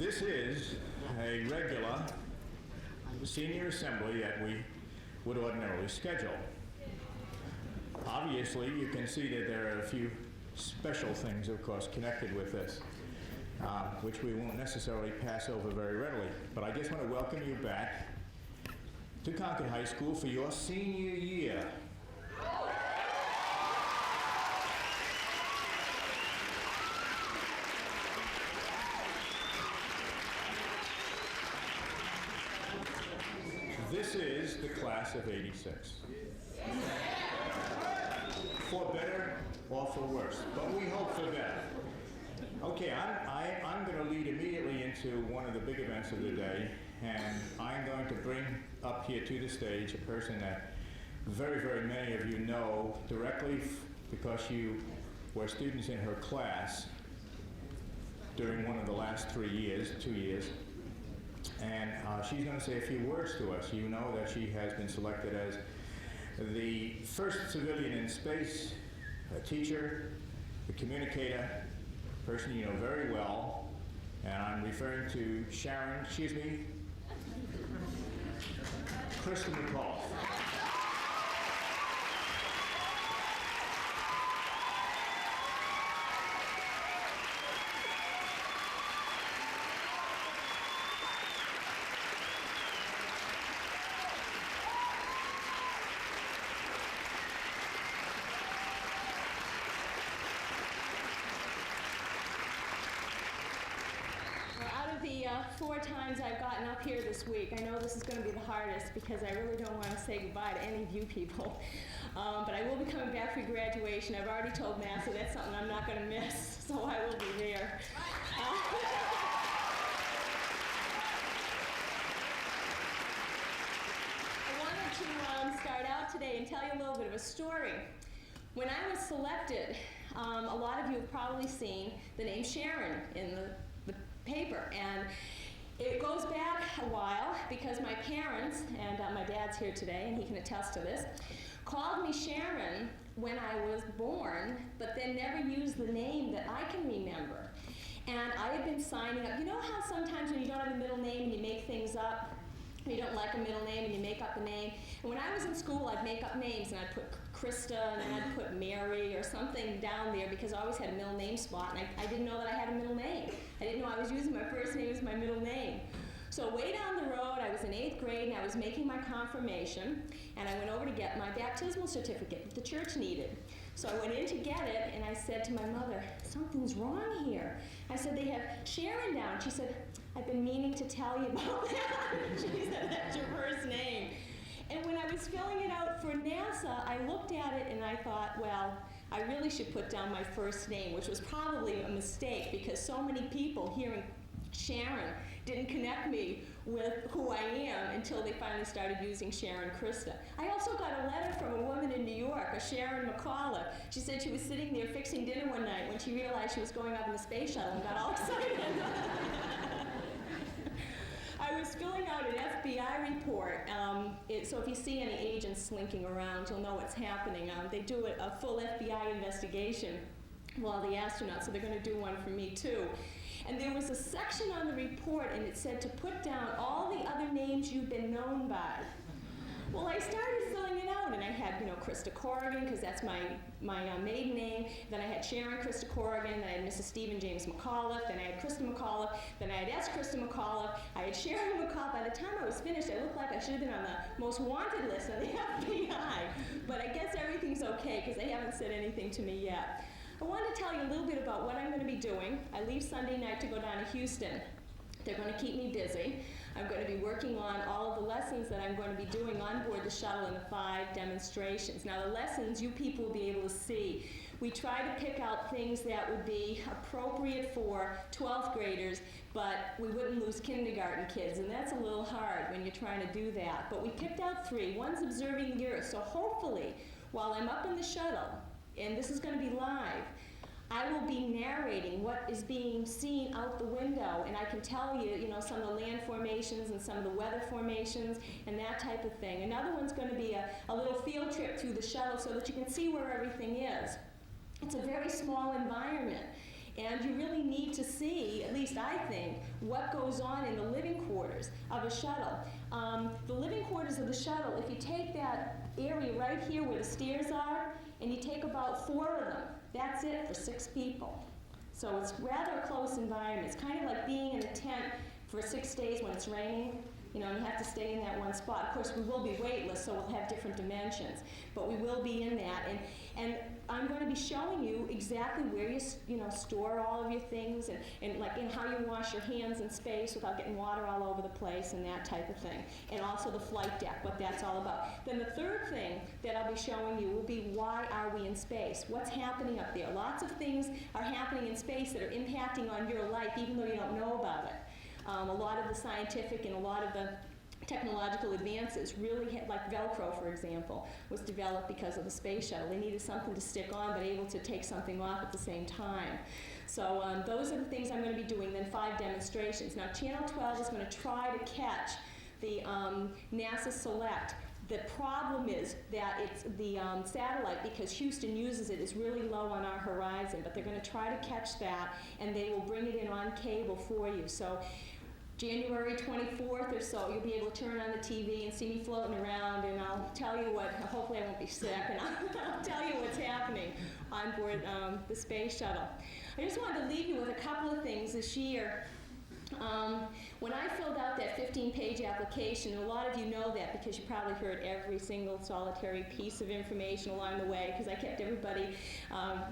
This is a regular senior assembly that we would ordinarily schedule. Obviously, you can see that there are a few special things, of course, connected with this, which we won't necessarily pass over very readily. But I just want to welcome you back to Concord High School for your senior year. This is the class of '86. For better or for worse, but we hope for better. Okay, I'm going to lead immediately into one of the big events of the day, and I'm going to bring up here to the stage a person that very, very many of you know directly because you were students in her class during one of the last 2 years. And she's going to say a few words to us. You know that she has been selected as the first civilian in space, a teacher, a communicator, person you know very well. And I'm referring to Christa McAuliffe. The 4 times I've gotten up here this week, I know this is going to be the hardest because I really don't want to say goodbye to any of you people. But I will be coming back for graduation. I've already told Massa that's something I'm not going to miss, so I will be there. I wanted to start out today and tell you a little bit of a story. When I was selected, a lot of you have probably seen the name Sharon in the paper, and it goes back a while because my parents, and my dad's here today and he can attest to this, called me Sharon when I was born, but then never used the name that I can remember. And I had been signing up. You know how sometimes when you don't have a middle name and you make things up, you don't like a middle name and you make up a name? And when I was in school, I'd make up names and I'd put Christa and then I'd put Mary or something down there because I always had a middle name spot, and I didn't know that I had a middle name. I didn't know I was using my first name as my middle name. So way down the road, I was in 8th grade and I was making my confirmation, and I went over to get my baptismal certificate that the church needed. So I went in to get it, and I said to my mother, something's wrong here. I said, they have Sharon down. She said, I've been meaning to tell you about that. She said, that's your first name. And when I was filling it out for NASA, I looked at it and I thought, well, I really should put down my first name, which was probably a mistake because so many people hearing Sharon didn't connect me with who I am until they finally started using Sharon Christa. I also got a letter from a woman in New York, a Sharon McAuliffe. She said she was sitting there fixing dinner one night when she realized she was going up in the space shuttle and got all excited. I was filling out an FBI report, so if you see any agents slinking around, you'll know what's happening. They do a full FBI investigation while the astronauts, so they're going to do one for me too. And there was a section on the report, and it said to put down all the other names you've been known by. Well, I started filling it out, and I had, Christa Corrigan, because that's my maiden name. Then I had Sharon Christa Corrigan. Then I had Mrs. Stephen James McAuliffe. Then I had Christa McAuliffe. Then I had S. Christa McAuliffe. I had Sharon McAuliffe. By the time I was finished, I looked like I should have been on the most wanted list of the FBI. But I guess everything's okay, because they haven't said anything to me yet. I wanted to tell you a little bit about what I'm going to be doing. I leave Sunday night to go down to Houston. They're going to keep me busy. I'm going to be working on all of the lessons that I'm going to be doing on board the shuttle in the 5 demonstrations. Now, the lessons you people will be able to see. We try to pick out things that would be appropriate for 12th graders, but we wouldn't lose kindergarten kids, and that's a little hard when you're trying to do that. But we picked out 3. One's observing the Earth. So hopefully, while I'm up in the shuttle, and this is going to be live, I will be narrating what is being seen out the window, and I can tell you, some of the land formations and some of the weather formations and that type of thing. Another one's going to be a little field trip through the shuttle so that you can see where everything is. It's a very small environment. And you really need to see, at least I think, what goes on in the living quarters of a shuttle. The living quarters of the shuttle, if you take that area right here where the stairs are, and you take about 4 of them, that's it for 6 people. So it's rather a close environment. It's kind of like being in a tent for 6 days when it's raining. You know, you have to stay in that one spot. Of course, we will be weightless, so we'll have different dimensions, but we will be in that. And I'm going to be showing you exactly where you store all of your things, and how you wash your hands in space without getting water all over the place and that type of thing. And also the flight deck, what that's all about. Then the third thing that I'll be showing you will be, why are we in space? What's happening up there? Lots of things are happening in space that are impacting on your life, even though you don't know about it. A lot of the scientific and a lot of the technological advances really, like Velcro, for example, was developed because of the space shuttle. They needed something to stick on, but able to take something off at the same time. So those are the things I'm going to be doing, then 5 demonstrations. Now, Channel 12 is going to try to catch the NASA Select. The problem is that it's the satellite, because Houston uses it, is really low on our horizon, but they're going to try to catch that, and they will bring it in on cable for you. So January 24th or so, you'll be able to turn on the TV and see me floating around, and I'll tell you what, hopefully I won't be sick, and I'll tell you what's happening on board the space shuttle. I just wanted to leave you with a couple of things this year. When I filled out that 15-page application, and a lot of you know that because you probably heard every single solitary piece of information along the way, because I kept everybody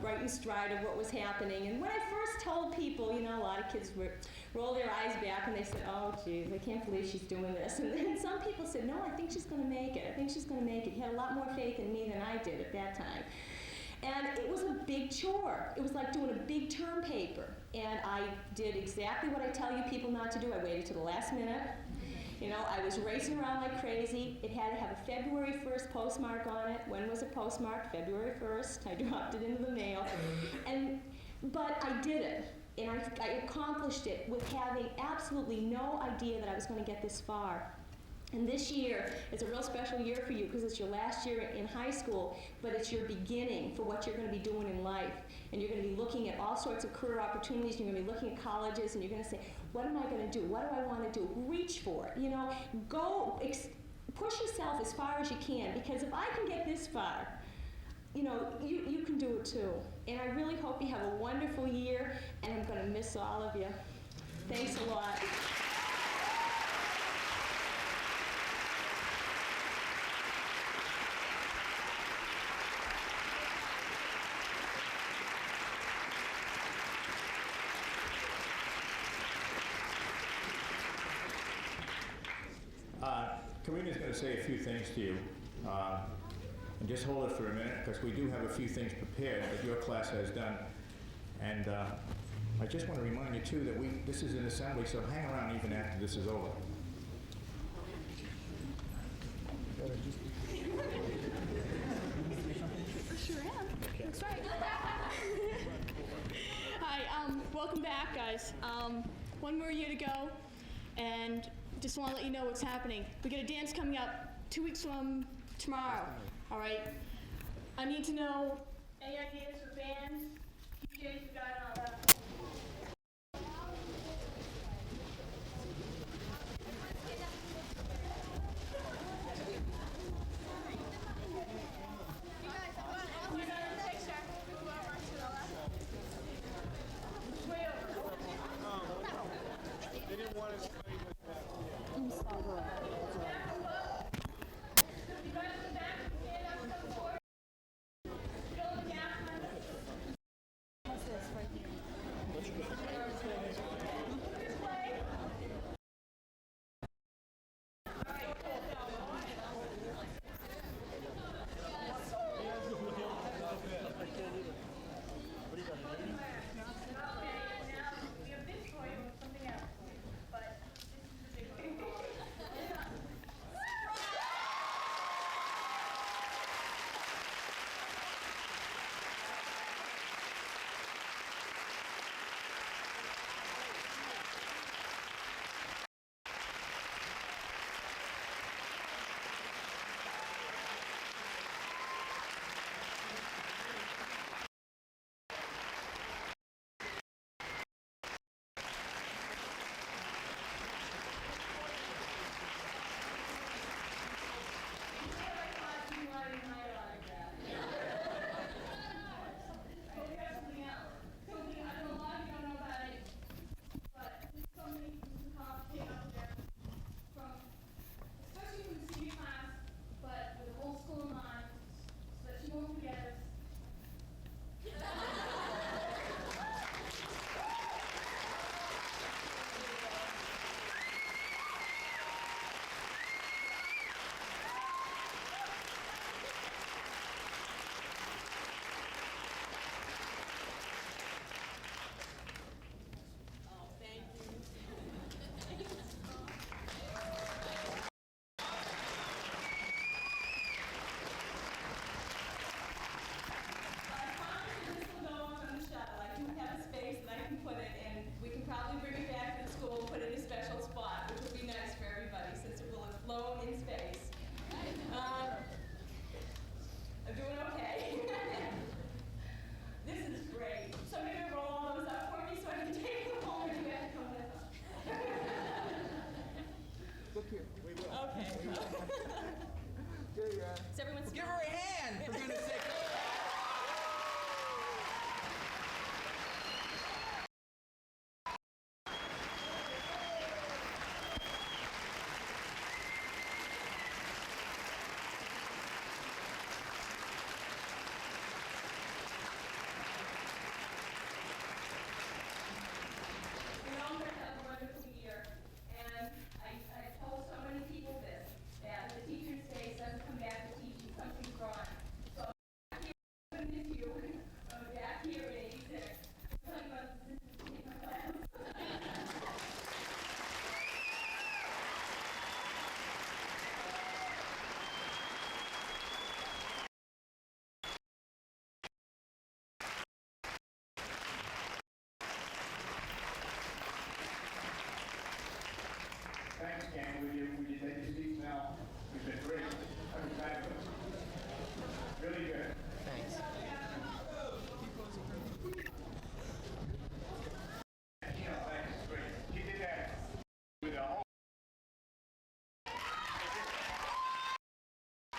right in stride of what was happening. And when I first told people, you know, a lot of kids rolled their eyes back and they said, oh, geez, I can't believe she's doing this. And then some people said, no, I think she's going to make it. I think she's going to make it. He had a lot more faith in me than I did at that time. And it was a big chore. It was like doing a big term paper. And I did exactly what I tell you people not to do. I waited to the last minute. You know, I was racing around like crazy. It had to have a February 1st postmark on it. When was it postmarked? February 1st. I dropped it into the mail. But I did it. And I accomplished it with having absolutely no idea that I was going to get this far. And this year is a real special year for you because it's your last year in high school, but it's your beginning for what you're going to be doing in life. And you're going to be looking at all sorts of career opportunities. You're going to be looking at colleges, and you're going to say, what am I going to do? What do I want to do? Reach for it. You know, push yourself as far as you can, because if I can get this far, you know, you can do it too. And I really hope you have a wonderful year, and I'm going to miss all of you. Thanks a lot. Karina's going to say a few things to you. And just hold it for a minute, because we do have a few things prepared that your class has done. And I just want to remind you, too, that this is an assembly, so hang around even after this is over. Sure am. That's right. Hi, welcome back, guys. One more year to go, and just want to let you know what's happening. We got a dance coming up 2 weeks from tomorrow, all right? I need to know any ideas for bands, DJs, you got it, all that. Thanks, gang. Would you